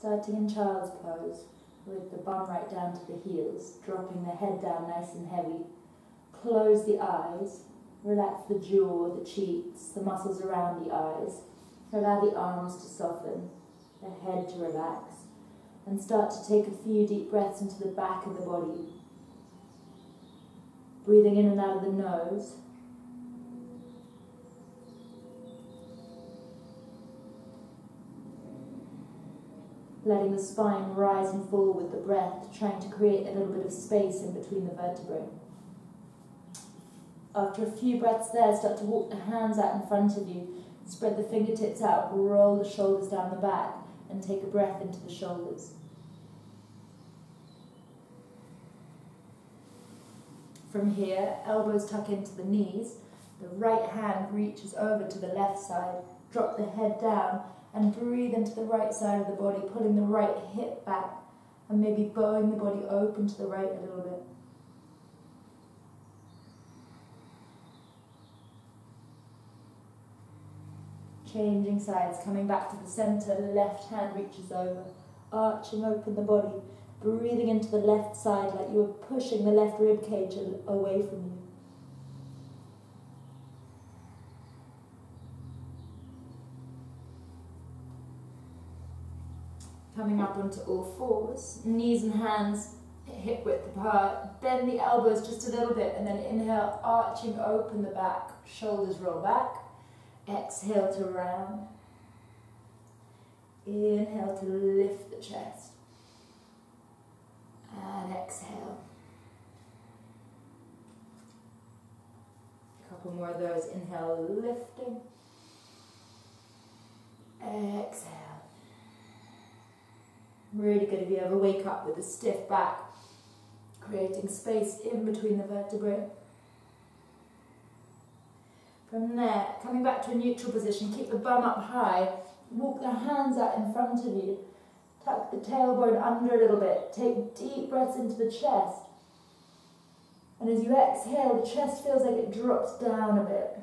Starting in child's pose, with the bum right down to the heels, dropping the head down nice and heavy. Close the eyes, relax the jaw, the cheeks, the muscles around the eyes. Allow the arms to soften, the head to relax, and start to take a few deep breaths into the back of the body. Breathing in and out of the nose. Letting the spine rise and fall with the breath, trying to create a little bit of space in between the vertebrae. After a few breaths there, start to walk the hands out in front of you. Spread the fingertips out, roll the shoulders down the back, and take a breath into the shoulders. From here, elbows tuck into the knees. The right hand reaches over to the left side. Drop the head down and breathe into the right side of the body, pulling the right hip back and maybe bowing the body open to the right a little bit. Changing sides, coming back to the center, left hand reaches over, arching open the body, breathing into the left side like you are pushing the left rib cage away from you. Coming up onto all fours, knees and hands hip width apart, bend the elbows just a little bit and then inhale, arching open the back, shoulders roll back, exhale to round, inhale to lift the chest, and exhale. A couple more of those, inhale, lifting, exhale. Really good if you ever wake up with a stiff back, creating space in between the vertebrae. From there, coming back to a neutral position, keep the bum up high, walk the hands out in front of you, tuck the tailbone under a little bit, take deep breaths into the chest, and as you exhale, the chest feels like it drops down a bit.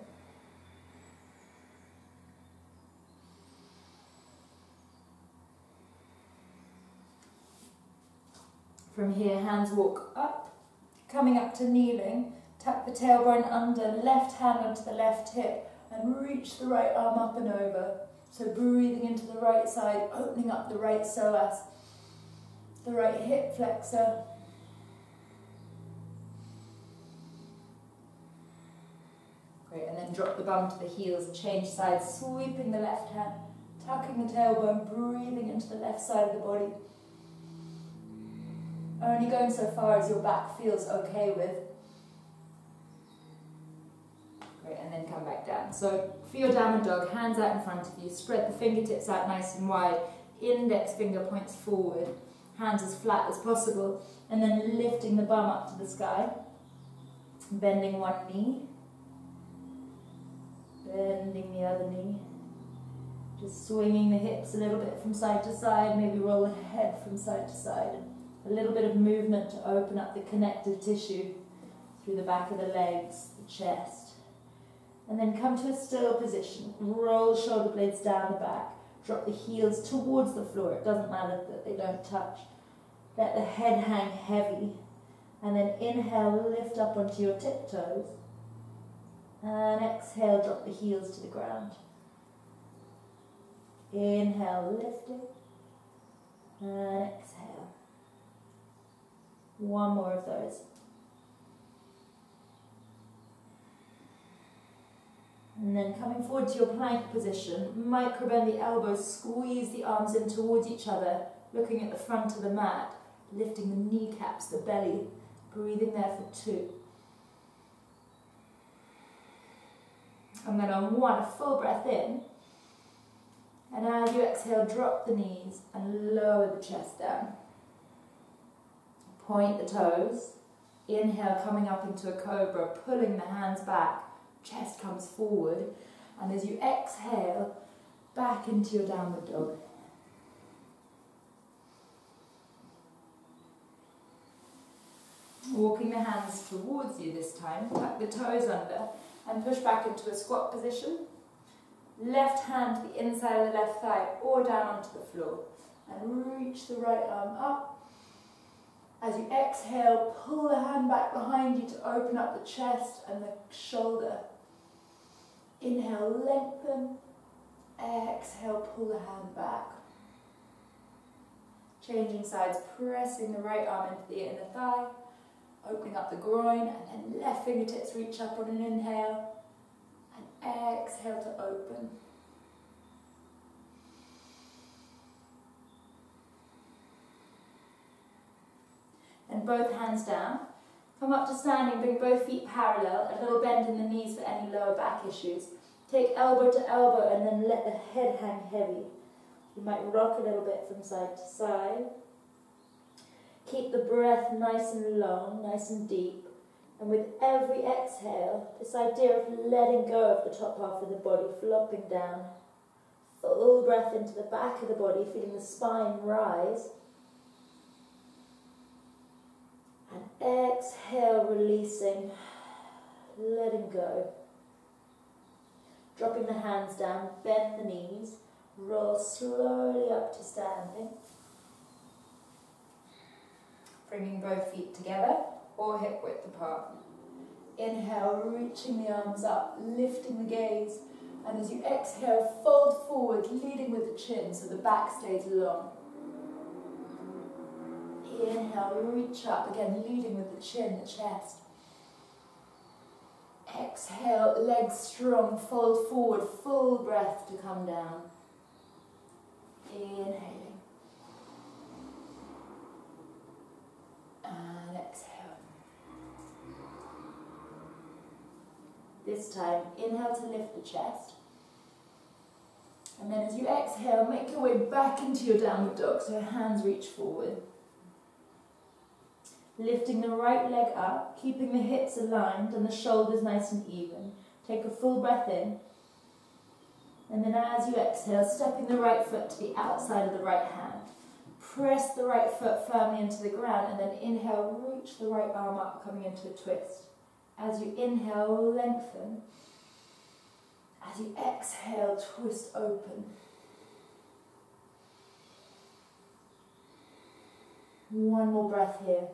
From here, hands walk up, coming up to kneeling, tuck the tailbone under, left hand onto the left hip, and reach the right arm up and over. So breathing into the right side, opening up the right psoas, the right hip flexor. Great, and then drop the bum to the heels and change sides, sweeping the left hand, tucking the tailbone, breathing into the left side of the body. Only going so far as your back feels okay with. Great, and then come back down. So for your downward dog, hands out in front of you, spread the fingertips out nice and wide, index finger points forward, hands as flat as possible, and then lifting the bum up to the sky, bending one knee, bending the other knee, just swinging the hips a little bit from side to side, maybe roll the head from side to side. A little bit of movement to open up the connective tissue through the back of the legs, the chest. And then come to a still position. Roll shoulder blades down the back. Drop the heels towards the floor. It doesn't matter that they don't touch. Let the head hang heavy. And then inhale, lift up onto your tiptoes. And exhale, drop the heels to the ground. Inhale, lifting. And exhale. One more of those. And then coming forward to your plank position, micro bend the elbows, squeeze the arms in towards each other, looking at the front of the mat, lifting the kneecaps, the belly, breathing there for 2. And then on 1, a full breath in, and as you exhale, drop the knees and lower the chest down. Point the toes, inhale, coming up into a cobra, pulling the hands back, chest comes forward, and as you exhale, back into your downward dog. Walking the hands towards you this time, tuck the toes under, and push back into a squat position. Left hand to the inside of the left thigh or down onto the floor. and reach the right arm up. As you exhale, pull the hand back behind you to open up the chest and the shoulder. Inhale, lengthen. Exhale, pull the hand back. Changing sides, pressing the right arm into the inner thigh, opening up the groin, and then left fingertips reach up on an inhale, and exhale to open. And both hands down. Come up to standing, bring both feet parallel, a little bend in the knees for any lower back issues. Take elbow to elbow and then let the head hang heavy. You might rock a little bit from side to side. Keep the breath nice and long, nice and deep. And with every exhale, this idea of letting go of the top half of the body, flopping down. Full breath into the back of the body, feeling the spine rise. And exhale, releasing, letting go. Dropping the hands down, bend the knees, roll slowly up to standing. Bringing both feet together or hip width apart. Inhale, reaching the arms up, lifting the gaze. And as you exhale, fold forward, leading with the chin so the back stays long. Inhale, reach up, again leading with the chin, the chest. Exhale, legs strong, fold forward, full breath to come down. Inhaling. And exhale. This time, inhale to lift the chest. And then as you exhale, make your way back into your downward dog, so hands reach forward. Lifting the right leg up, keeping the hips aligned and the shoulders nice and even. Take a full breath in. And then as you exhale, stepping the right foot to the outside of the right hand. Press the right foot firmly into the ground and then inhale, reach the right arm up, coming into a twist. As you inhale, lengthen. As you exhale, twist open. One more breath here.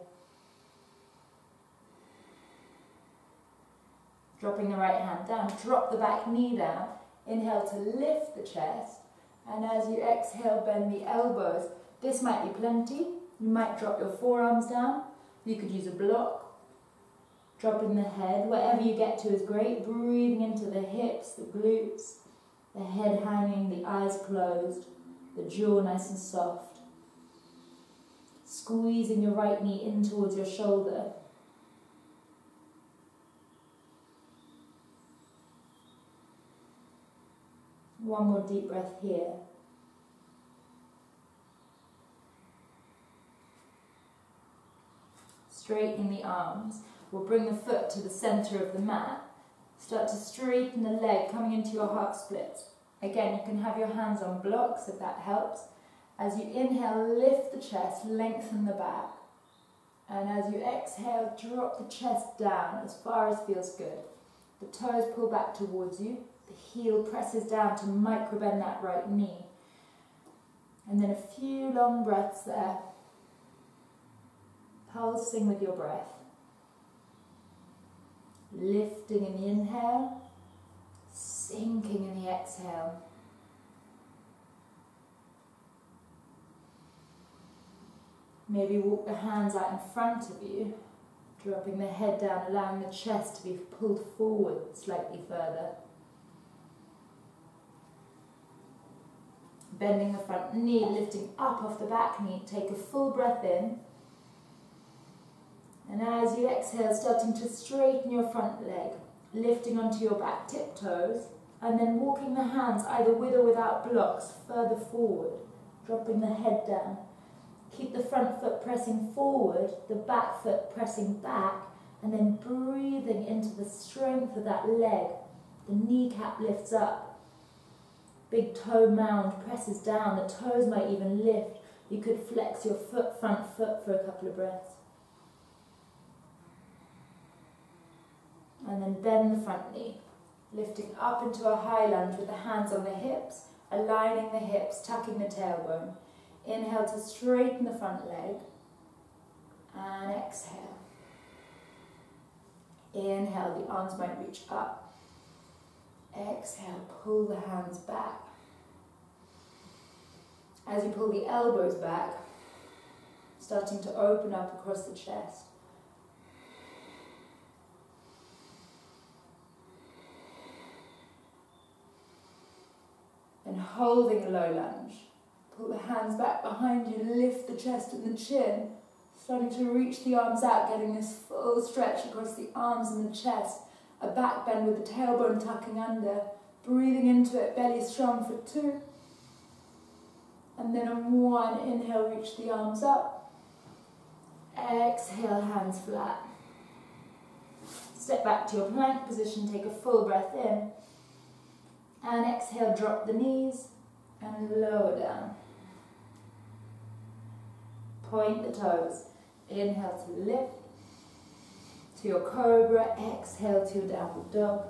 Dropping the right hand down, drop the back knee down. Inhale to lift the chest. And as you exhale, bend the elbows. This might be plenty. You might drop your forearms down. You could use a block. Dropping the head, whatever you get to is great. Breathing into the hips, the glutes, the head hanging, the eyes closed, the jaw nice and soft. Squeezing your right knee in towards your shoulder. One more deep breath here. Straightening the arms. We'll bring the foot to the center of the mat. Start to straighten the leg, coming into your half split. Again, you can have your hands on blocks if that helps. As you inhale, lift the chest, lengthen the back. And as you exhale, drop the chest down as far as feels good. The toes pull back towards you. The heel presses down to micro-bend that right knee. And then a few long breaths there. Pulsing with your breath. Lifting in the inhale, sinking in the exhale. Maybe walk the hands out in front of you, dropping the head down, allowing the chest to be pulled forward slightly further. Bending the front knee, lifting up off the back knee. Take a full breath in. And as you exhale, starting to straighten your front leg, lifting onto your back tiptoes, and then walking the hands either with or without blocks further forward, dropping the head down. Keep the front foot pressing forward, the back foot pressing back, and then breathing into the strength of that leg. The kneecap lifts up. Big toe mound presses down, the toes might even lift. You could flex your front foot for a couple of breaths. And then bend the front knee, lifting up into a high lunge with the hands on the hips, aligning the hips, tucking the tailbone. Inhale to straighten the front leg. And exhale. Inhale, the arms might reach up. Exhale, pull the hands back. As you pull the elbows back, starting to open up across the chest. And holding a low lunge. Pull the hands back behind you, lift the chest and the chin. Starting to reach the arms out, getting this full stretch across the arms and the chest. A back bend with the tailbone tucking under. Breathing into it, belly strong for 2. And then on 1, inhale, reach the arms up. Exhale, hands flat. Step back to your plank position, take a full breath in. And exhale, drop the knees and lower down. Point the toes. Inhale to lift to your cobra. Exhale to your downward dog.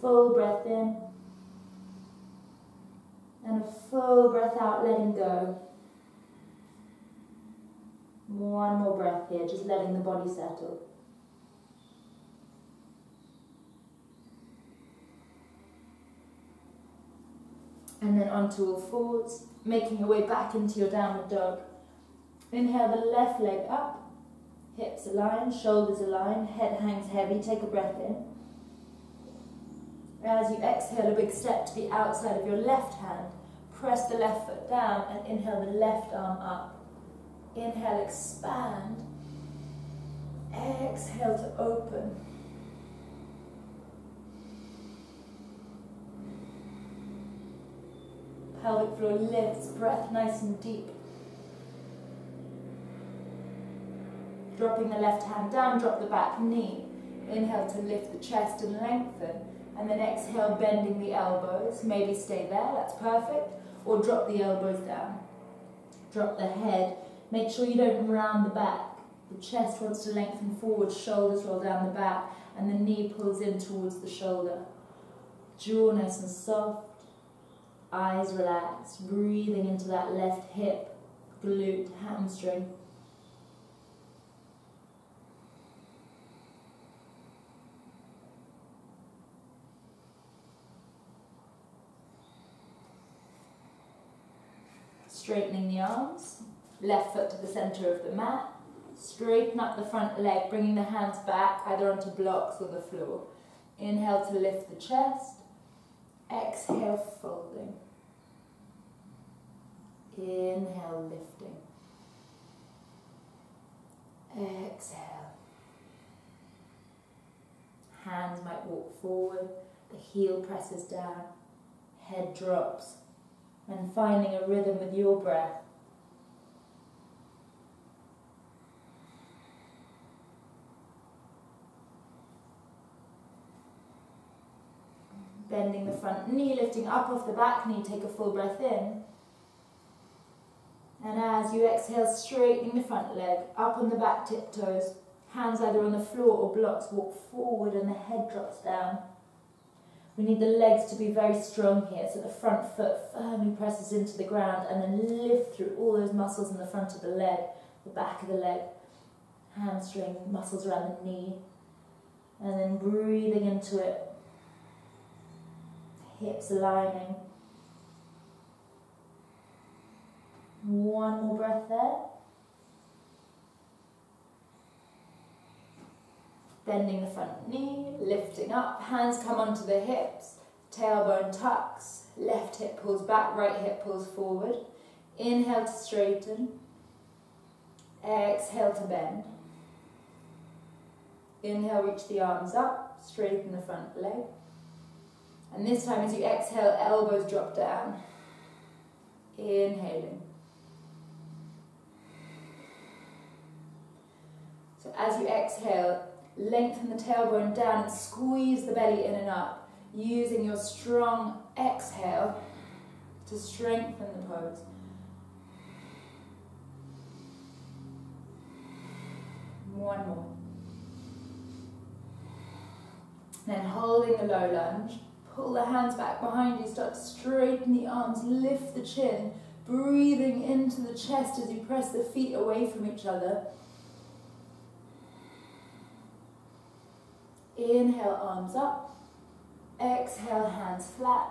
Full breath in. And a full breath out, letting go. One more breath here, just letting the body settle. And then onto all fours, making your way back into your downward dog. Inhale the left leg up, hips aligned, shoulders aligned, head hangs heavy, take a breath in. As you exhale, a big step to the outside of your left hand. Press the left foot down and inhale the left arm up. Inhale, expand. Exhale to open. Pelvic floor lifts, breath nice and deep. Dropping the left hand down, drop the back knee. Inhale to lift the chest and lengthen. And then exhale, bending the elbows. Maybe stay there, that's perfect. Or drop the elbows down. Drop the head. Make sure you don't round the back. The chest wants to lengthen forward, shoulders roll down the back, and the knee pulls in towards the shoulder. Jaw nice and soft. Eyes relaxed. Breathing into that left hip, glute, hamstring. Straightening the arms, left foot to the center of the mat, straighten up the front leg, bringing the hands back either onto blocks or the floor. Inhale to lift the chest, exhale folding. Inhale lifting, exhale. Hands might walk forward, the heel presses down, head drops. And finding a rhythm with your breath. Bending the front knee, lifting up off the back knee, take a full breath in. And as you exhale, straightening the front leg, up on the back tiptoes, hands either on the floor or blocks, walk forward and the head drops down. We need the legs to be very strong here, so the front foot firmly presses into the ground and then lift through all those muscles in the front of the leg, the back of the leg, hamstring, muscles around the knee, and then breathing into it, hips aligning. One more breath there. Bending the front knee, lifting up, hands come onto the hips, tailbone tucks, left hip pulls back, right hip pulls forward. Inhale to straighten, exhale to bend. Inhale, reach the arms up, straighten the front leg. And this time as you exhale, elbows drop down. Inhaling. So as you exhale, lengthen the tailbone down and squeeze the belly in and up, using your strong exhale to strengthen the pose. One more. Then holding the low lunge, pull the hands back behind you, start to straighten the arms, lift the chin, Breathing into the chest as you press the feet away from each other. Inhale, arms up. Exhale, hands flat.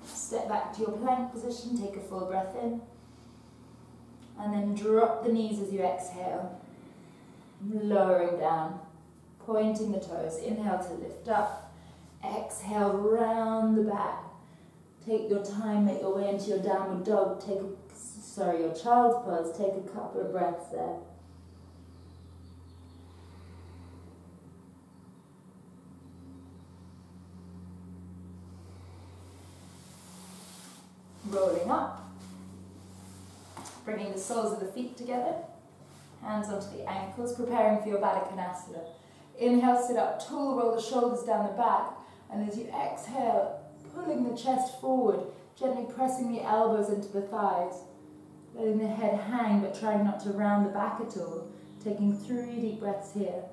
Step back to your plank position, take a full breath in. And then drop the knees as you exhale. Lowering down, pointing the toes. Inhale to lift up. Exhale, round the back. Take your time, make your way into your downward dog. Your child's pose. Take a couple of breaths there. Rolling up. Bringing the soles of the feet together. Hands onto the ankles, preparing for your Baddha Konasana. Inhale, sit up tall, roll the shoulders down the back. And as you exhale, pulling the chest forward, gently pressing the elbows into the thighs. Letting the head hang, but trying not to round the back at all. Taking 3 deep breaths here.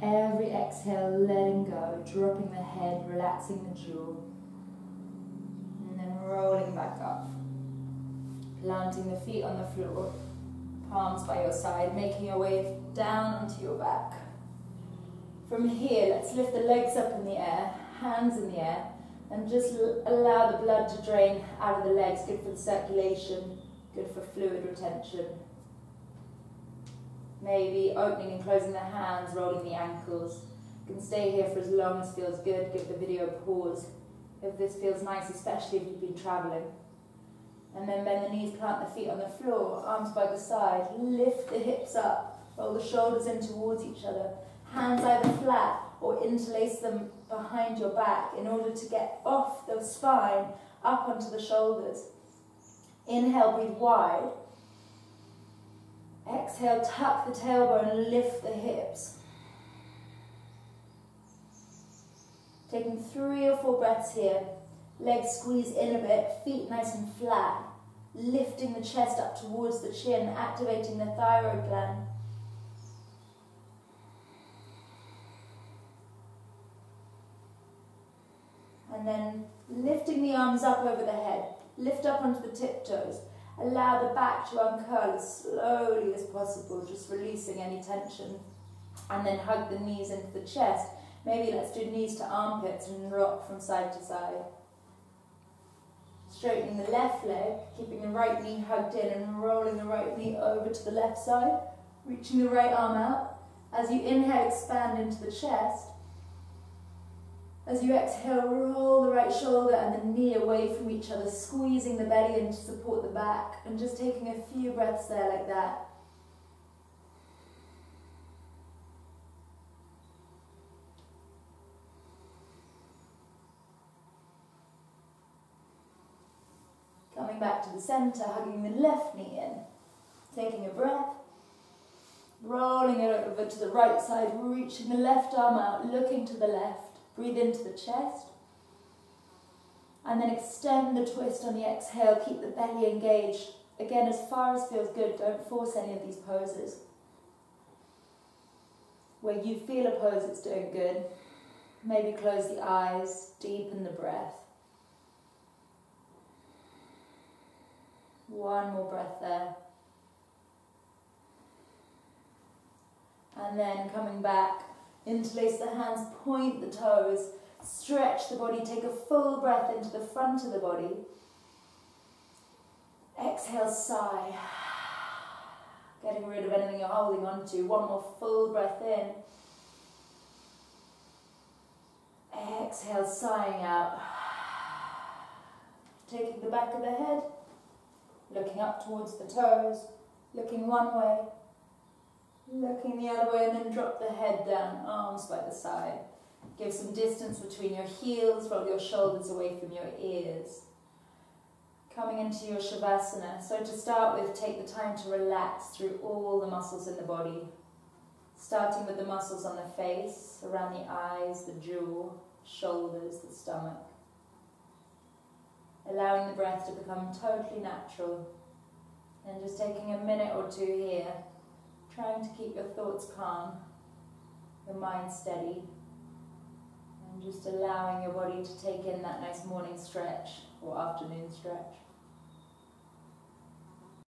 Every exhale, letting go, dropping the head, relaxing the jaw. And then rolling back up. Planting the feet on the floor, palms by your side, making your way down onto your back. From here, let's lift the legs up in the air, hands in the air, and just allow the blood to drain out of the legs. Good for the circulation, good for fluid retention. Maybe opening and closing the hands, rolling the ankles. You can stay here for as long as feels good. Give the video a pause if this feels nice, especially if you've been traveling. And then bend the knees, plant the feet on the floor, arms by the side. Lift the hips up, roll the shoulders in towards each other. Hands either flat or interlace them behind your back in order to get off the spine, up onto the shoulders. Inhale, breathe wide. Exhale, tuck the tailbone and lift the hips. Taking 3 or 4 breaths here. Legs squeeze in a bit, feet nice and flat. Lifting the chest up towards the chin, activating the thyroid gland. And then lifting the arms up over the head. Lift up onto the tiptoes. Allow the back to uncurl as slowly as possible, just releasing any tension. And then hug the knees into the chest. Maybe let's do knees to armpits and rock from side to side. Straightening the left leg, keeping the right knee hugged in and rolling the right knee over to the left side. Reaching the right arm out. As you inhale, expand into the chest. As you exhale, roll the right shoulder and the knee away from each other, squeezing the belly in to support the back, and just taking a few breaths there like that. Coming back to the center, hugging the left knee in, taking a breath, rolling it over to the right side, reaching the left arm out, looking to the left. Breathe into the chest, and then extend the twist on the exhale. Keep the belly engaged. Again, as far as feels good, don't force any of these poses. Where you feel a pose that's doing good, maybe close the eyes, deepen the breath. One more breath there. And then coming back, interlace the hands, point the toes, stretch the body, take a full breath into the front of the body. Exhale, sigh. Getting rid of anything you're holding on to. One more full breath in. Exhale, sighing out. Taking the back of the head, looking up towards the toes, looking one way, looking the other way, and then drop the head down, arms by the side. Give some distance between your heels, roll your shoulders away from your ears. Coming into your Shavasana. So to start with, take the time to relax through all the muscles in the body. Starting with the muscles on the face, around the eyes, the jaw, shoulders, the stomach. Allowing the breath to become totally natural. And just taking a minute or two here, trying to keep your thoughts calm, your mind steady, and just allowing your body to take in that nice morning stretch or afternoon stretch.